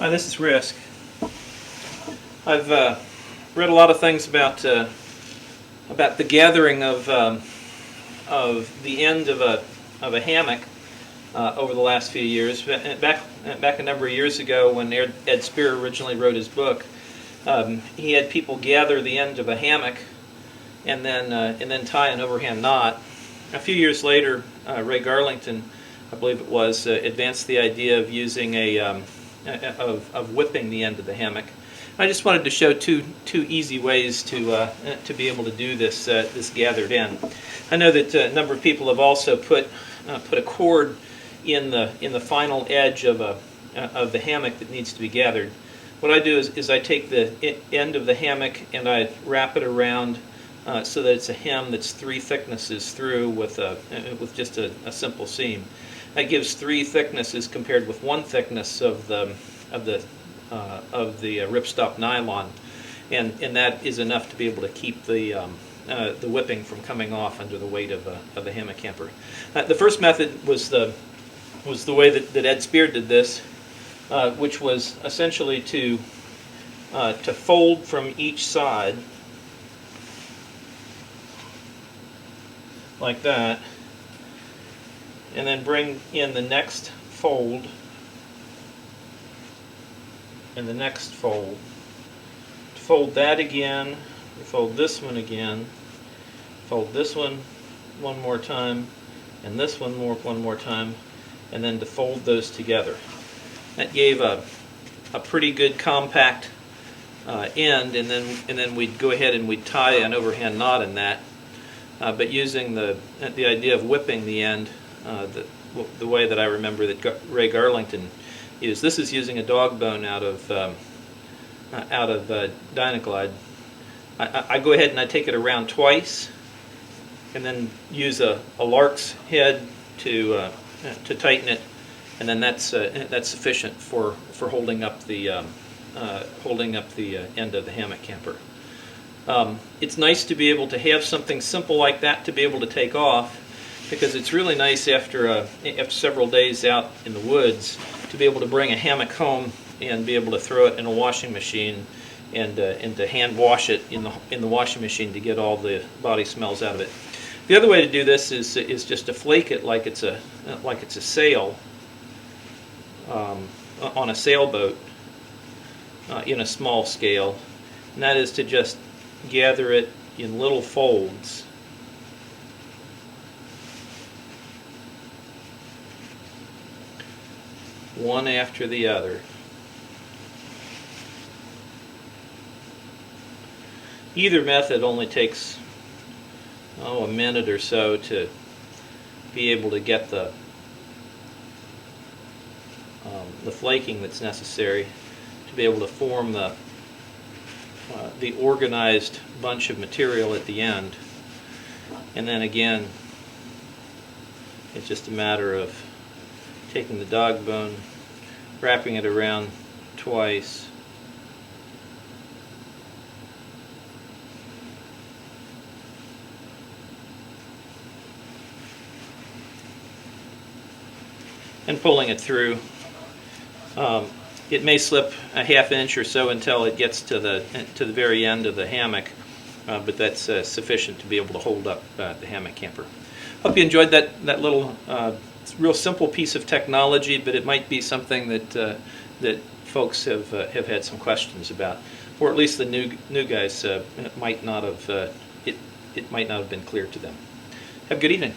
Hi, this is Risk. I've read a lot of things about the gathering of the end of a hammock over the last few years. Back a number of years ago, when Ed Spear originally wrote his book, he had people gather the end of a hammock and then tie an overhand knot. A few years later, Ray Garlington, I believe it was, advanced the idea of using of whipping the end of the hammock. I just wanted to show two easy ways to be able to do this gathered end. I know that a number of people have also put a cord in the final edge of the hammock that needs to be gathered. What I do is I take the end of the hammock and I wrap it around so that it's a hem that's 3 thicknesses through with just a simple seam. That gives 3 thicknesses compared with 1 thickness of the ripstop nylon, and that is enough to be able to keep the whipping from coming off under the weight of the hammock camper. The first method was the way that Ed Spear did this, which was essentially to fold from each side like that, and then bring in the next fold and the next fold. Fold that again, fold this one again, fold this one more time, and this one more time, and then to fold those together. That gave a pretty good compact end, and then we'd go ahead and we'd tie an overhand knot in that. But using the idea of whipping the end, the way that I remember that Ray Garlington used. This is using a dog bone out of Dynaglide. I go ahead and I take it around twice, and then use a lark's head to tighten it, and then that's sufficient for holding up the end of the hammock camper. It's nice to be able to have something simple like that to be able to take off, because it's really nice after several days out in the woods to be able to bring a hammock home and be able to throw it in a washing machine and to hand wash it in the washing machine to get all the body smells out of it. The other way to do this is just to flake it like it's a sail on a sailboat in a small scale, and that is to just gather it in little folds. One after the other. Either method only takes a minute or so to be able to get the flaking that's necessary to be able to form the organized bunch of material at the end. And then again, it's just a matter of taking the dog bone, wrapping it around twice, and pulling it through. It may slip a ½ inch or so until it gets to the very end of the hammock, but that's sufficient to be able to hold up the hammock camper. Hope you enjoyed that little real simple piece of technology, but it might be something that folks have had some questions about, or at least the new guys might not have it might not have been clear to them. Have a good evening.